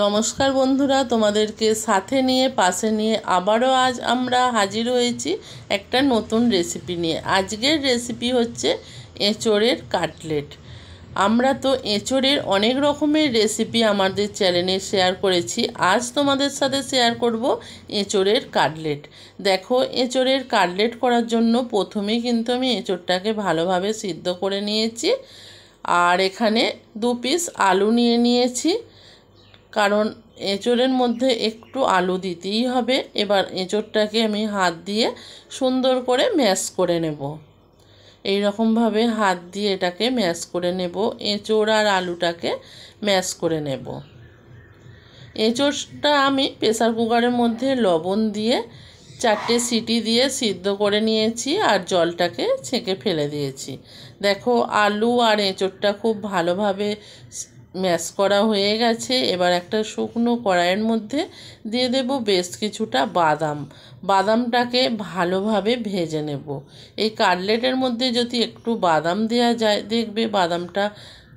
নমস্কার বন্ধুরা, তোমাদেরকে সাথে নিয়ে পাশে নিয়ে আবারও আজ আমরা হাজির হয়েছি একটা নতুন রেসিপি নিয়ে। আজকের রেসিপি হচ্ছে এঁচোড়ের কাটলেট। আমরা তো এঁচোড়ের অনেক রকমের রেসিপি আমাদের চ্যানেলে শেয়ার করেছি। আজ তোমাদের সাথে শেয়ার করব এঁচোড়ের কাটলেট। দেখো, এঁচোড়ের কাটলেট করার জন্য প্রথমেই কিন্তু আমি এঁচোড়টাকে ভালোভাবে সিদ্ধ করে নিয়েছি। আর এখানে 2 পিস আলু নিয়ে নিয়েছি, কারণ এঁচোড়ের মধ্যে একটু আলু দিতেই হবে। এবার এঁচোড়টাকে আমি হাত দিয়ে সুন্দর করে ম্যাশ করে নেব। এই রকমভাবে হাত দিয়ে এটাকে ম্যাশ করে নেব। এঁচোড় আর আলুটাকে ম্যাশ করে নেব। এঁচোড়টা আমি প্রেসার কুকারের মধ্যে লবণ দিয়ে 4টে সিটি দিয়ে সিদ্ধ করে নিয়েছি আর জলটাকে ছেঁকে ফেলে দিয়েছি। দেখো, আলু আর এঁচোড়টা খুব ভালোভাবে ম্যাশ করা হয়ে গেছে। এবার একটা শুকনো কড়াইয়ের মধ্যে দিয়ে দেব বেশ কিছুটা বাদামটাকে ভালোভাবে ভেজে নেব। এই কাটলেটের মধ্যে যদি একটু বাদাম দেওয়া যায়, দেখবে বাদামটা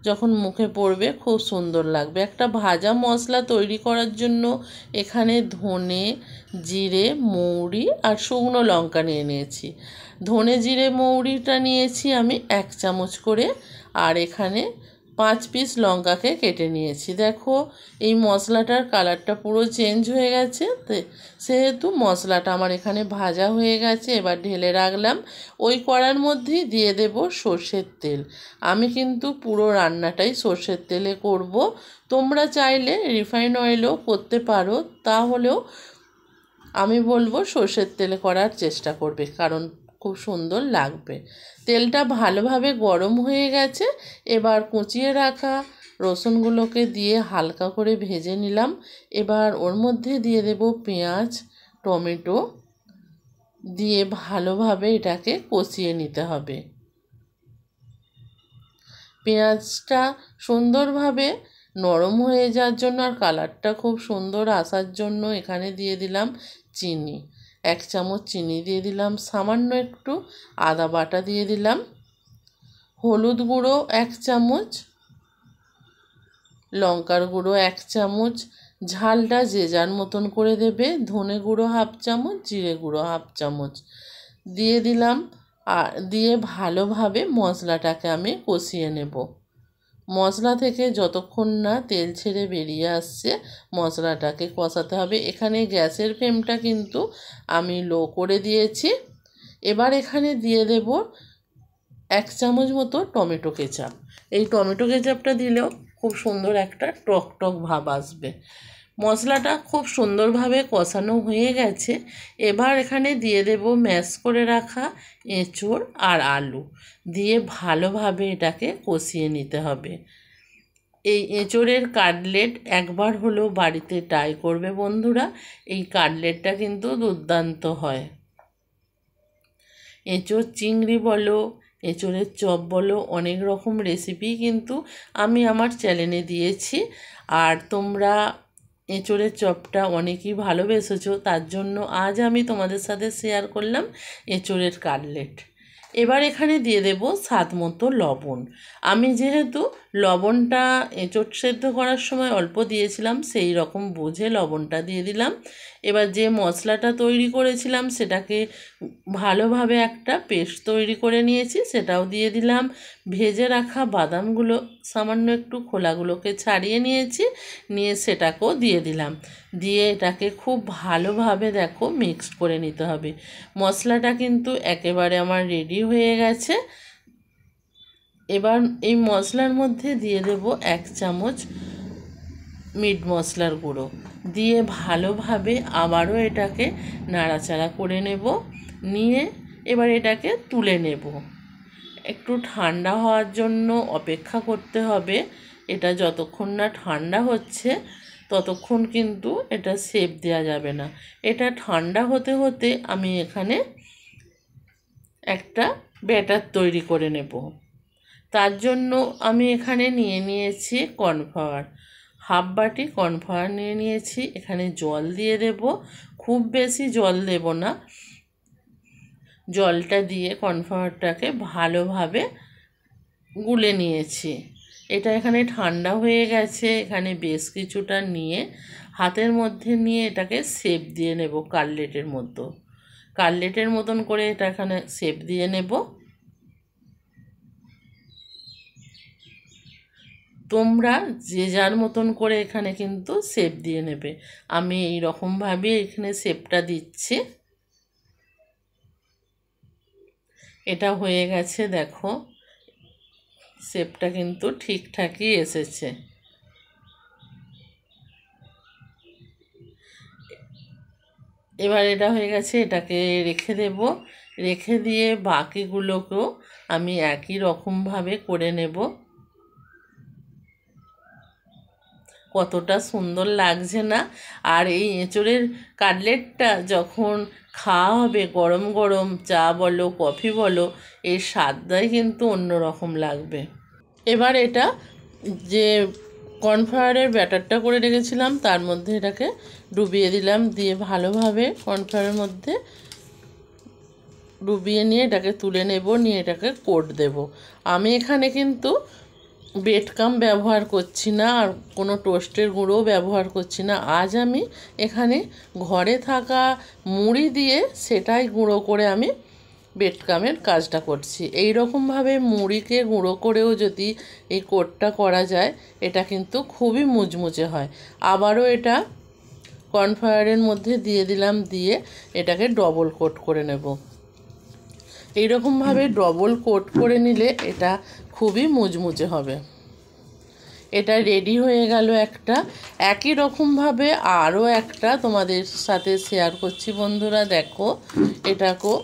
যখন মুখে পড়বে খুব সুন্দর লাগবে। একটা ভাজা মশলা তৈরি করার জন্য এখানে ধনে, জিরে, মৌরি আর শুকনো লঙ্কা নিয়ে নিয়েছি। ধনে, জিরে, মৌরিটা নিয়েছি আমি 1 চামচ করে, আর এখানে 5 পিস লঙ্কাকে কেটে নিয়েছি। দেখো, এই মশলাটার কালারটা পুরো চেঞ্জ হয়ে গেছে, সেহেতু মশলাটা আমার এখানে ভাজা হয়ে গেছে। এবার ঢেলে রাখলাম। ওই কড়ার মধ্যেই দিয়ে দেব সর্ষের তেল। আমি কিন্তু পুরো রান্নাটাই সর্ষের তেলে করব। তোমরা চাইলে রিফাইন অয়েলও করতে পারো, তাহলেও আমি বলবো সর্ষের তেলে করার চেষ্টা করবে, কারণ খুব সুন্দর লাগবে। তেলটা ভালোভাবে গরম হয়ে গেছে। এবার কুচিয়ে রাখা রসুনগুলোকে দিয়ে হালকা করে ভেজে নিলাম। এবার ওর মধ্যে দিয়ে দেব পেঁয়াজ, টমেটো দিয়ে ভালোভাবে এটাকে কষিয়ে নিতে হবে। পেঁয়াজটা সুন্দরভাবে নরম হয়ে যাওয়ার জন্য আর কালারটা খুব সুন্দর আসার জন্য এখানে দিয়ে দিলাম চিনি। 1 চামচ চিনি দিয়ে দিলাম। সামান্য একটু আদা বাটা দিয়ে দিলাম। হলুদ গুঁড়ো 1 চামচ, লঙ্কার গুঁড়ো 1 চামচ, ঝালটা যে যার মতন করে দেবে। ধনে গুঁড়ো 1/2 চামচ, জিরে গুঁড়ো 1/2 চামচ দিয়ে দিলাম। আর দিয়ে ভালোভাবে মশলাটাকে আমি কষিয়ে নেব। মশলা থেকে যতক্ষণ না তেল ছেড়ে বেরিয়ে আসছে মশলাটাকে কষাতে হবে। এখানে গ্যাসের ফ্লেমটা কিন্তু আমি লো করে দিয়েছি। এবার এখানে দিয়ে দেব 1 চামচ মতো টমেটো কেচাপ। এই টমেটো কেচাপটা দিলেও খুব সুন্দর একটা টক টক ভাব আসবে। মশলাটা খুব সুন্দরভাবে কষানো হয়ে গেছে। এবার এখানে দিয়ে দেব ম্যাশ করে রাখা এঁচোড় আর আলু দিয়ে ভালোভাবে এটাকে কষিয়ে নিতে হবে। এই এঁচোড়ের কাটলেট একবার হলেও বাড়িতে ট্রাই করবে বন্ধুরা। এই কাটলেটটা কিন্তু দুর্দান্ত হয়। এঁচোড় চিংড়ি বলো, এঁচোড়ের চপ বলো, অনেক রকম রেসিপি কিন্তু আমি আমার চ্যানেলে দিয়েছি। আর তোমরা এঁচোড়ের চপটা অনেকেই ভালোবেসেছো, তার জন্য আজ আমি তোমাদের সাথে শেয়ার করলাম এঁচোড়ের কাটলেট। এবার এখানে দিয়ে দেব স্বাদ মতো লবণ। আমি যেহেতু লবণটা এঁচোড় সেদ্ধ করার সময় অল্প দিয়েছিলাম, সেই রকম বুঝে লবণটা দিয়ে দিলাম। এবার যে মশলাটা তৈরি করেছিলাম সেটাকে ভালোভাবে একটা পেস্ট তৈরি করে নিয়েছি, সেটাও দিয়ে দিলাম। ভেজে রাখা বাদামগুলো সামান্য একটু খোলাগুলোকে ছাড়িয়ে নিয়েছি, নিয়ে সেটাকেও দিয়ে দিলাম। দিয়ে এটাকে খুব ভালোভাবে দেখো মিক্সড করে নিতে হবে। মশলাটা কিন্তু একেবারে আমার রেডি হয়ে গেছে। এবার এই মশলার মধ্যে দিয়ে দেব 1 চামচ মিট মশলার গুঁড়ো দিয়ে ভালোভাবে আবারও এটাকে নাড়াচাড়া করে নেব। নিয়ে এবার এটাকে তুলে নেব। একটু ঠান্ডা হওয়ার জন্য অপেক্ষা করতে হবে। এটা যতক্ষণ না ঠান্ডা হচ্ছে ততক্ষণ কিন্তু এটা শেপ দেওয়া যাবে না। এটা ঠান্ডা হতে হতে আমি এখানে একটা ব্যাটার তৈরি করে নেব। তার জন্য আমি এখানে নিয়ে নিয়েছি কর্নফ্লাওয়ার। 1/2 বাটি কর্নফ্লাওয়ার নিয়ে নিয়েছি। এখানে জল দিয়ে দেব, খুব বেশি জল দেব না। জলটা দিয়ে কর্নফ্লাওয়ারটাকে ভালোভাবে গুলে নিয়েছি। এটা এখানে ঠান্ডা হয়ে গেছে। এখানে বেশ কিছুটা নিয়ে হাতের মধ্যে নিয়ে এটাকে শেপ দিয়ে নেব কাটলেটের মতন করে এটা এখানে শেপ দিয়ে নেব। তোমরা যে যার মতন করে এখানে কিন্তু শেপ দিয়ে নেবে। আমি এই রকমভাবে এখানে শেপটা দিচ্ছি। এটা হয়ে গেছে, দেখো শেপটা কিন্তু ঠিকঠাকই এসেছে। এবার এটা হয়ে গেছে, এটাকে রেখে দেব। রেখে দিয়ে বাকিগুলোকেও আমি একই রকমভাবে করে নেব। কতটা সুন্দর লাগছে না? আর এই এঁচোড়ের কাটলেটটা যখন খাওয়া হবে গরম গরম চা বলো কফি বলো, এর স্বাদটাই কিন্তু অন্যরকম লাগবে। এবার এটা যে কর্নফ্লাওয়ারের ব্যাটারটা করে রেখেছিলাম তার মধ্যে এটাকে ডুবিয়ে দিলাম, দিয়ে ভালোভাবে কর্নফ্লাওয়ারের মধ্যে ডুবিয়ে নিয়ে এটাকে তুলে নেব, নিয়ে এটাকে কোট দেব। আমি এখানে কিন্তু বেডকাম ব্যবহার করছি না, আর কোনো টোস্টের গুঁড়োও ব্যবহার করছি না। আজ আমি এখানে ঘরে থাকা মুড়ি দিয়ে সেটাই গুঁড়ো করে আমি বেডকামের কাজটা করছি। এই রকমভাবে মুড়িকে গুঁড়ো করেও যদি এই কোটটা করা যায়, এটা কিন্তু খুবই মুচমুচে হয়। আবারও এটা কর্নফ্লাওয়ারের মধ্যে দিয়ে দিলাম, দিয়ে এটাকে ডবল কোট করে নেব। এই রকমভাবে ডবল কোট করে নিলে এটা খুবই মুচমুচে হবে। এটা রেডি হয়ে গেল একটা। একই রকমভাবে আরও একটা তোমাদের সাথে শেয়ার করছি বন্ধুরা। দেখো, এটাকেও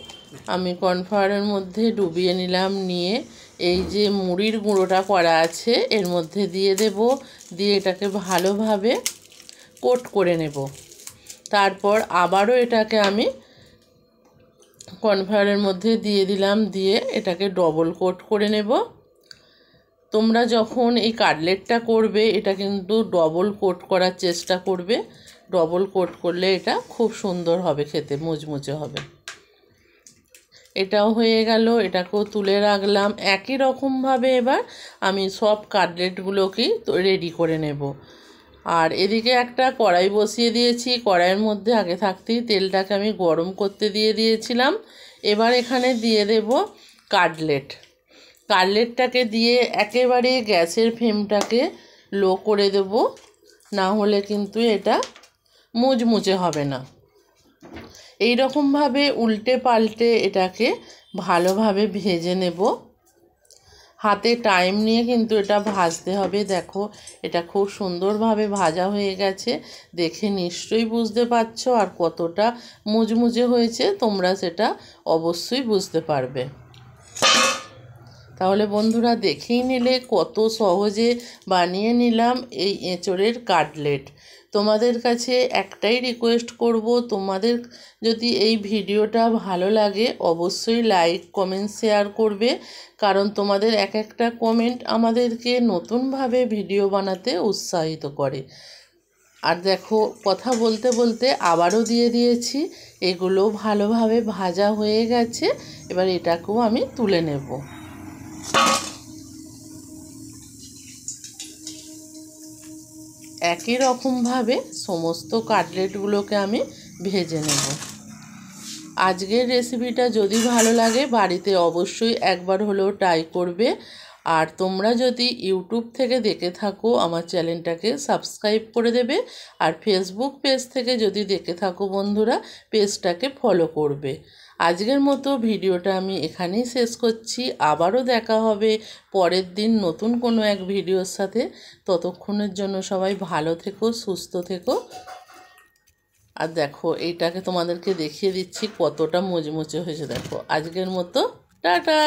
আমি কর্নফ্লাওয়ারের মধ্যে ডুবিয়ে নিলাম, নিয়ে এই যে মুড়ির গুঁড়োটা করা আছে এর মধ্যে দিয়ে দেব, দিয়ে এটাকে ভালোভাবে কোট করে নেব। তারপর আবারও এটাকে আমি কর্নফ্লাওয়ারের মধ্যে দিয়ে দিলাম, দিয়ে এটাকে ডবল কোট করে নেব। তোমরা যখন এই কাটলেটটা করবে এটা কিন্তু ডবল কোট করার চেষ্টা করবে। ডবল কোট করলে এটা খুব সুন্দর হবে, খেতে মুচমুচে হবে। এটাও হয়ে গেল, এটাকেও তুলে রাখলাম। একই রকমভাবে এবার আমি সব কাটলেটগুলোকেই রেডি করে নেব। আর এদিকে একটা কড়াই বসিয়ে দিয়েছি। কড়াইয়ের মধ্যে আগে থাকতেই তেলটাকে আমি গরম করতে দিয়ে দিয়েছিলাম। এবার এখানে দিয়ে দেব কাটলেটটাকে দিয়ে একেবারে গ্যাসের ফ্লেমটাকে লো করে দেব, না হলে কিন্তু এটা মুচমুচে হবে না। এই রকমভাবে উল্টে পাল্টে এটাকে ভালোভাবে ভেজে নেব। হাতে টাইম নিয়ে কিন্তু এটা ভাজতে হবে। দেখো, এটা খুব সুন্দরভাবে ভাজা হয়ে গেছে, দেখে নিশ্চয়ই বুঝতে পারছো। আর কতটা মুচমুচে হয়েছে তোমরা সেটা অবশ্যই বুঝতে পারবে। তাহলে বন্ধুরা দেখেই নিলে কত সহজে বানিয়ে নিলাম এই এঁচোড়ের কাটলেট। তোমাদের কাছে একটাই রিকোয়েস্ট করব, তোমাদের যদি এই ভিডিওটা ভালো লাগে অবশ্যই লাইক কমেন্ট শেয়ার করবে, কারণ তোমাদের এক একটা কমেন্ট আমাদেরকে নতুনভাবে ভিডিও বানাতে উৎসাহিত করে। আর দেখো, কথা বলতে বলতে আবারও দিয়ে দিয়েছি। এগুলো ভালোভাবে ভাজা হয়ে গেছে। এবার এটাকেও আমি তুলে নেব। একই রকমভাবে সমস্ত কাটলেটগুলোকে আমি ভেজে নেব। আজকের রেসিপিটা যদি ভালো লাগে বাড়িতে অবশ্যই একবার হলেও ট্রাই করবে। আর তোমরা যদি ইউটিউব থেকে দেখে থাকো আমার চ্যানেলটাকে সাবস্ক্রাইব করে দেবে। আর ফেসবুক পেজ থেকে যদি দেখে থাকো বন্ধুরা, পেজটাকে ফলো করবে। আজকের মতো ভিডিওটা আমি এখানেই শেষ করছি। আবারও দেখা হবে পরের দিন নতুন কোনো এক ভিডিওর সাথে। ততক্ষণের জন্য সবাই ভালো থেকো, সুস্থ থেকো। আর দেখো, এইটাকে তোমাদেরকে দেখিয়ে দিচ্ছি কতটা মুচমুচে হয়েছে। দেখো, আজকের মতো টাটা।